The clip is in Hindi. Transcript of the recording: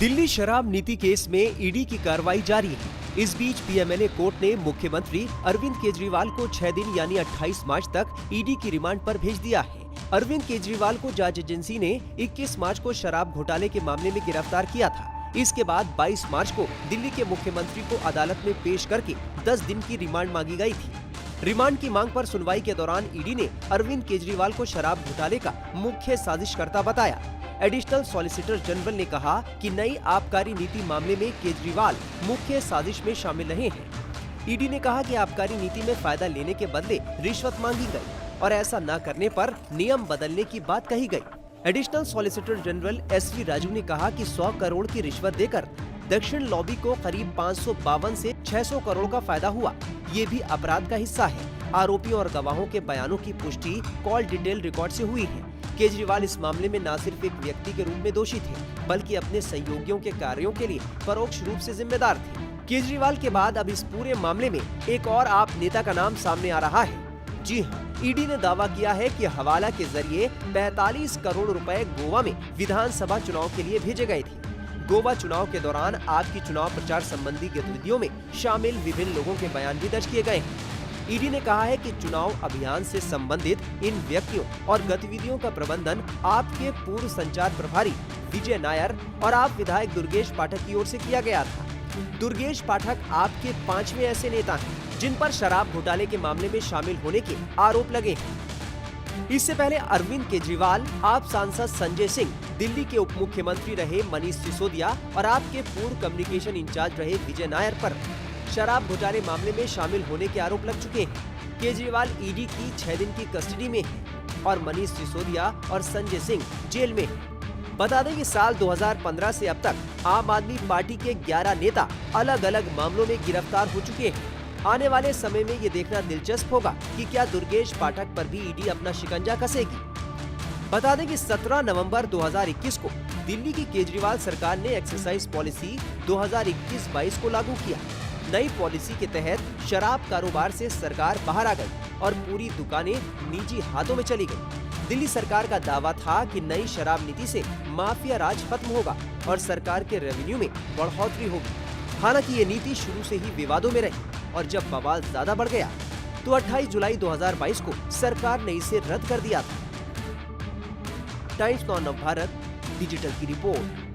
दिल्ली शराब नीति केस में ईडी की कार्रवाई जारी है। इस बीच पीएमएलए कोर्ट ने मुख्यमंत्री अरविंद केजरीवाल को 6 दिन यानी 28 मार्च तक ईडी की रिमांड पर भेज दिया है। अरविंद केजरीवाल को जांच एजेंसी ने 21 मार्च को शराब घोटाले के मामले में गिरफ्तार किया था। इसके बाद 22 मार्च को दिल्ली के मुख्यमंत्री को अदालत में पेश करके 10 दिन की रिमांड मांगी गई थी। रिमांड की मांग पर सुनवाई के दौरान ईडी ने अरविंद केजरीवाल को शराब घोटाले का मुख्य साजिशकर्ता बताया। एडिशनल सॉलिसिटर जनरल ने कहा कि नई आबकारी नीति मामले में केजरीवाल मुख्य साजिश में शामिल रहे हैं। ईडी ने कहा कि आबकारी नीति में फायदा लेने के बदले रिश्वत मांगी गई और ऐसा न करने पर नियम बदलने की बात कही गई। Additional solicitor general SV Raju ने कहा कि 100 करोड़ की रिश्वत देकर दक्षिण लॉबी को करीब 552 से 600 करोड़ का फायदा हुआ। ये भी अपराध का हिस्सा है। आरोपियों और गवाहों के बयानों की पुष्टि कॉल डिटेल रिकॉर्ड से हुई है। केजरीवाल इस मामले में न सिर्फ एक व्यक्ति के रूप में दोषी थे, बल्कि अपने सहयोगियों के कार्यों के लिए परोक्ष रूप से जिम्मेदार थे। केजरीवाल के बाद अब इस पूरे मामले में एक और आप नेता का नाम सामने आ रहा है। जी हाँ, ईडी ने दावा किया है कि हवाला के जरिए 45 करोड़ रुपए गोवा में विधानसभा चुनाव के लिए भेजे गए थे। गोवा चुनाव के दौरान आपकी चुनाव प्रचार संबंधी गतिविधियों में शामिल विभिन्न लोगों के बयान भी दर्ज किए गए हैं। ईडी ने कहा है कि चुनाव अभियान से संबंधित इन व्यक्तियों और गतिविधियों का प्रबंधन आपके पूर्व संचार प्रभारी विजय नायर और आप विधायक दुर्गेश पाठक की ओर से किया गया था। दुर्गेश पाठक आपके 5वें ऐसे नेता हैं जिन पर शराब घोटाले के मामले में शामिल होने के आरोप लगे हैं। इससे पहले अरविंद केजरीवाल, आप सांसद संजय सिंह, दिल्ली के उप मुख्यमंत्री रहे मनीष सिसोदिया और आपके पूर्व कम्युनिकेशन इंचार्ज रहे विजय नायर पर शराब घोटाले मामले में शामिल होने के आरोप लग चुके हैं। केजरीवाल ईडी की 6 दिन की कस्टडी में है और मनीष सिसोदिया और संजय सिंह जेल में है। बता दें कि साल 2015 से अब तक आम आदमी पार्टी के 11 नेता अलग अलग मामलों में गिरफ्तार हो चुके हैं। आने वाले समय में ये देखना दिलचस्प होगा कि क्या दुर्गेश पाठक पर भी ईडी अपना शिकंजा कसेगी। बता दें कि 17 नवंबर 2021 को दिल्ली की केजरीवाल सरकार ने एक्साइज पॉलिसी 2021-22 को लागू किया। नई पॉलिसी के तहत शराब कारोबार से सरकार बाहर आ गई और पूरी दुकानें निजी हाथों में चली गई। दिल्ली सरकार का दावा था कि नई शराब नीति से माफिया राज खत्म होगा और सरकार के रेवेन्यू में बढ़ोतरी होगी। हालांकि ये नीति शुरू से ही विवादों में रही और जब बवाल ज्यादा बढ़ गया तो 28 जुलाई 2022 को सरकार ने इसे रद्द कर दिया था। टाइम्स नाउ नवभारत डिजिटल की रिपोर्ट।